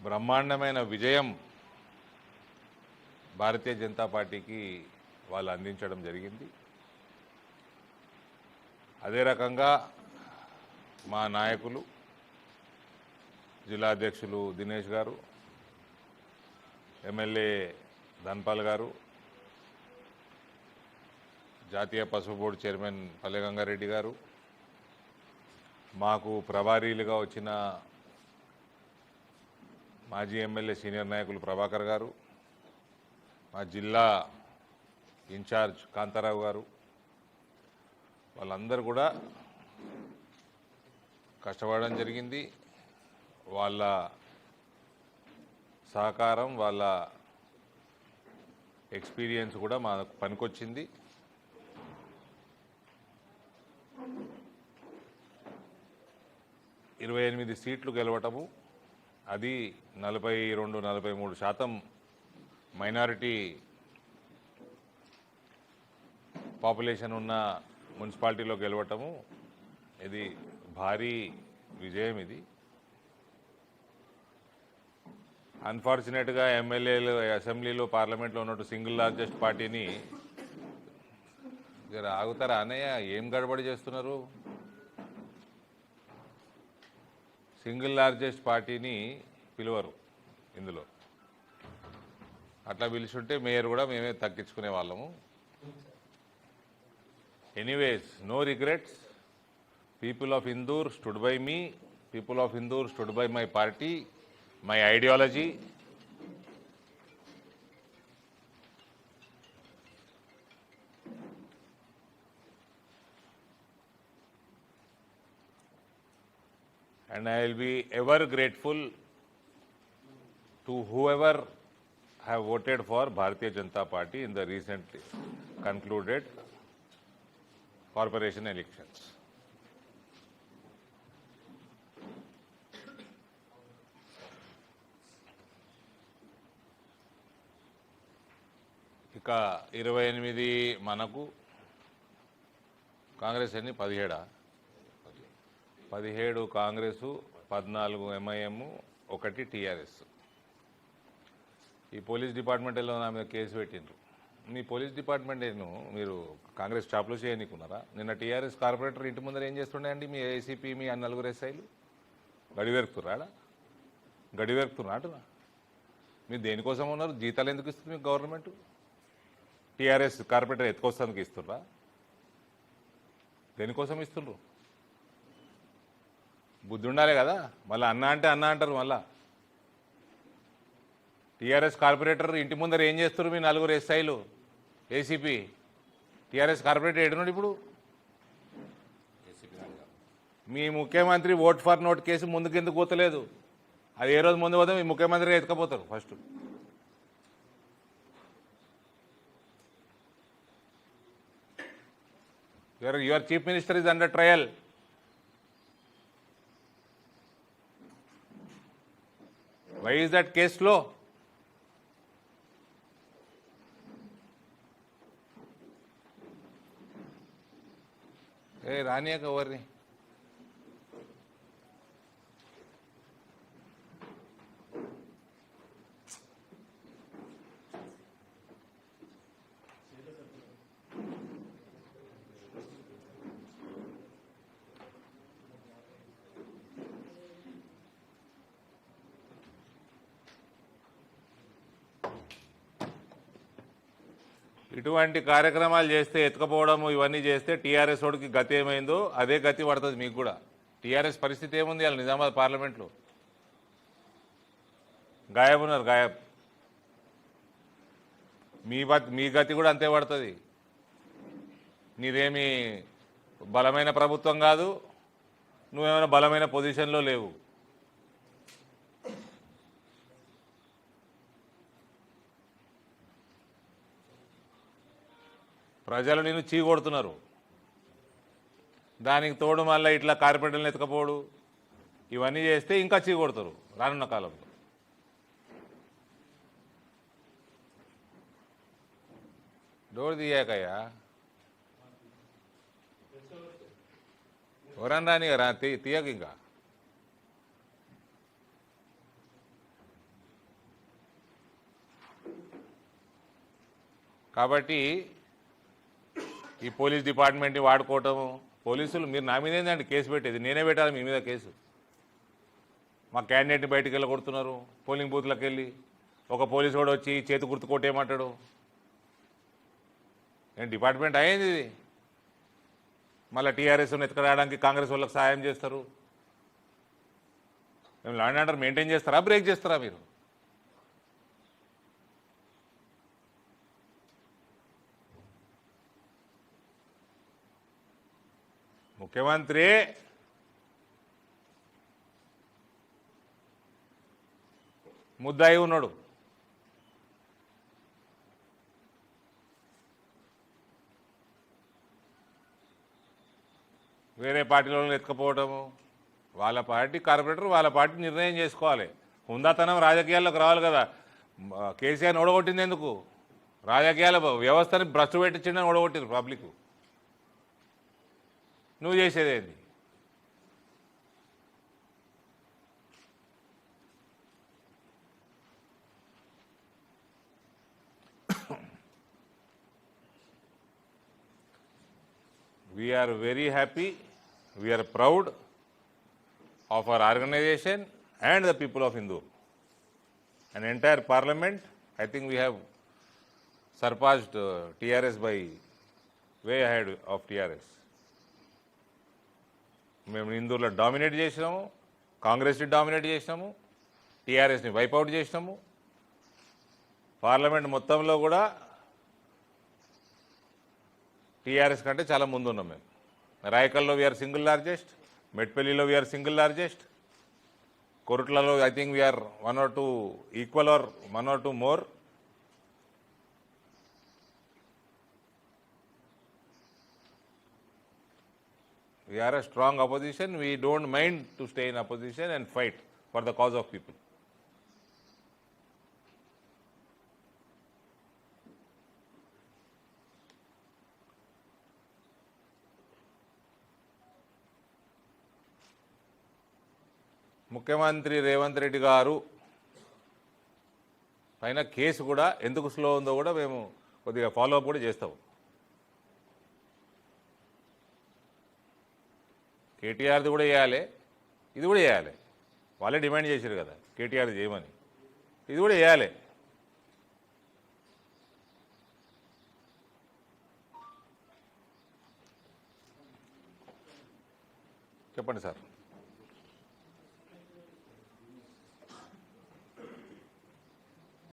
బ్రహ్మాండమైన విజయం భారతీయ జనతా పార్టీకి వాళ్ళు అందించడం జరిగింది. అదే రకంగా మా నాయకులు జిల్లా అధ్యక్షులు దినేష్ గారు, ఎమ్మెల్యే ధన్పాల్ గారు, జాతీయ పసుపు బోర్డు చైర్మన్ పల్లె గంగారెడ్డి గారు, మాకు ప్రభారీలుగా వచ్చిన మాజీ ఎమ్మెల్యే సీనియర్ నాయకులు ప్రభాకర్ గారు, మా జిల్లా ఇన్ఛార్జ్ కాంతారావు గారు, వాళ్ళందరూ కూడా కష్టపడడం జరిగింది. వాళ్ళ సహకారం, వాళ్ళ ఎక్స్పీరియన్స్ కూడా మాకు పనికొచ్చింది. ఇరవై 28 సీట్లు గెలవటము, అది 42-43% మైనారిటీ పాపులేషన్ ఉన్న మున్సిపాలిటీలో గెలవటము, ఇది భారీ విజయం. ఇది అన్ఫార్చునేట్గా ఎమ్మెల్యేలు అసెంబ్లీలో పార్లమెంట్లో ఉన్నట్టు సింగిల్ లార్జెస్ట్ పార్టీని జర ఆగుతారా అన్నయ్య, ఏం గడబడి చేస్తున్నారు? సింగిల్ లార్జెస్ట్ పార్టీని పిలువరు ఇందులో. అట్లా పిలుచుంటే మేయర్ కూడా మేమే తగ్గించుకునే వాళ్ళము. Anyways, no regrets. People of Indur stood by me, people of Indur stood by my party, my ideology. And I will be ever grateful to whoever have voted for Bharatiya Janata Party in the recently concluded corporation elections. ఇక 28 మనకు, కాంగ్రెస్ ఎన్ని 17 Congress, 14 MIM, 1 TRS. ఈ police డిపార్ట్మెంట్లో నా మీద case పెట్టిండ్రు. మీ police department మీరు కాంగ్రెస్ స్టాప్లో చేయనికున్నారా? నిన్న టీఆర్ఎస్ కార్పొరేటర్ ఇంటి ముందర ఏం చేస్తుండే అండి? మీ ఏసీపీ, మీ 4 ఎస్ఐలు గడివెరుకుతున్నారా? గడివెరుకుతున్నా? మీరు దేనికోసం ఉన్నారు? జీతాలు ఎందుకు ఇస్తుంది మీకు గవర్నమెంట్? టీఆర్ఎస్ కార్పొరేటర్ ఎత్తుకొస్తానికి ఇస్తుర్రా? దేనికోసం ఇస్తుండ్రు? బుద్ధి ఉండాలి కదా. మళ్ళీ అన్న అంటే అన్న అంటారు. మళ్ళా టీఆర్ఎస్ కార్పొరేటర్ ఇంటి ముందర ఏం చేస్తారు? మీ 4 ఎస్ఐలు, ఏసీపీ. టీఆర్ఎస్ కార్పొరేటర్ ఏడున్నాడు ఇప్పుడు? మీ ముఖ్యమంత్రి ఓట్ ఫర్ నోట్ కేసు ముందుకు ఎందుకు పోతలేదు? అది ఏ రోజు ముందు పోతే మీ ముఖ్యమంత్రి ఎత్తుకపోతారు first. Your chief minister is under trial. Why is that case slow? Hey, Rania ka warni. ఇటువంటి కార్యక్రమాలు చేస్తే, ఎత్తుకపోవడం ఇవన్నీ చేస్తే టీఆర్ఎస్ వాడికి గతి ఏమైందో అదే గతి పడుతుంది మీకు కూడా. టీఆర్ఎస్ పరిస్థితి ఏముంది? వాళ్ళు నిజామాబాద్ పార్లమెంట్లో గాయబ్ ఉన్నారు, గాయబ్. మీ గతి కూడా అంతే పడుతుంది. నీదేమి బలమైన ప్రభుత్వం కాదు, నువ్వేమైనా బలమైన పొజిషన్లో లేవు. ప్రజలు నిన్ను చీకొడుతున్నారు. దానికి తోడు మళ్ళీ ఇట్లా కార్పొరేటర్లను ఎత్తుకపోడు, ఇవన్నీ చేస్తే ఇంకా చీకొడతారు రానున్న కాలంలో. డోర్ తీయాకయ్యా, ఎవరన్నా రాని తీయక ఇంకా కాబట్టి ఈ పోలీస్ డిపార్ట్మెంట్ని వాడుకోవటము, పోలీసులు మీరు నా మీద ఏంటంటే కేసు పెట్టేది, నేనే పెట్టాలి మీ మీద కేసు. మా క్యాండిడేట్ని బయటికి వెళ్ళి కొడుతున్నారు, పోలింగ్ బూత్లకు వెళ్ళి ఒక పోలీసు కూడా వచ్చి చేతి గుర్తు కొట్టేయమంటాడు. నేను డిపార్ట్మెంట్ అయ్యింది ఇది. మళ్ళీ టీఆర్ఎస్ని ఎత్తుకరాయడానికి కాంగ్రెస్ వాళ్ళకి సహాయం చేస్తారు. మేము లా అండ్ ఆర్డర్ మెయింటైన్ చేస్తారా, బ్రేక్ చేస్తారా మీరు? ముఖ్యమంత్రి ముద్దాయి ఉన్నాడు. వేరే పార్టీలో ఎత్తుకపోవటము, వాళ్ళ పార్టీ కార్పొరేటర్ వాళ్ళ పార్టీ నిర్ణయం చేసుకోవాలి. హుందాతనం రాజకీయాల్లోకి రావాలి కదా. కేసీఆర్ని ఓడగొట్టింది ఎందుకు? రాజకీయాల వ్యవస్థని భ్రష్టు పెట్టించిందని ఓడగొట్టింది పబ్లిక్. నువ్వు చేసేదేంటి? We are very happy, we are proud of our organization and the people of Indoor. An entire parliament, I think we have surpassed TRS by way ahead of TRS. మేము ఇందూరులో డామినేట్ చేసినాము, కాంగ్రెస్ని dominate చేసినాము, టీఆర్ఎస్ని wipe out చేసినాము. Parliament మొత్తంలో కూడా TRS కంటే చాలా ముందు ఉన్నాం మేము. రాయకల్లో వీఆర్ సింగిల్ లార్జెస్ట్, మెట్పల్లిలో వీఆర్ సింగిల్ లార్జెస్ట్, కొరుట్లలో I think we are 1 or 2 equal or 1 or 2 more. We are a strong opposition. We don't mind to stay in opposition and fight for the cause of people. ముఖ్యమంత్రి రేవంత్ రెడ్డి గారు పైన case కూడా ఎందుకు slow ఉందో కూడా మేము కొద్దిగా ఫాలోఅప్ కూడా చేస్తాం. కేటీఆర్ది కూడా చేయాలి, ఇది కూడా చేయాలి. వాళ్ళే డిమాండ్ చేశారు కదా కేటీఆర్ చేయమని, ఇది కూడా చేయాలి. చెప్పండి సార్.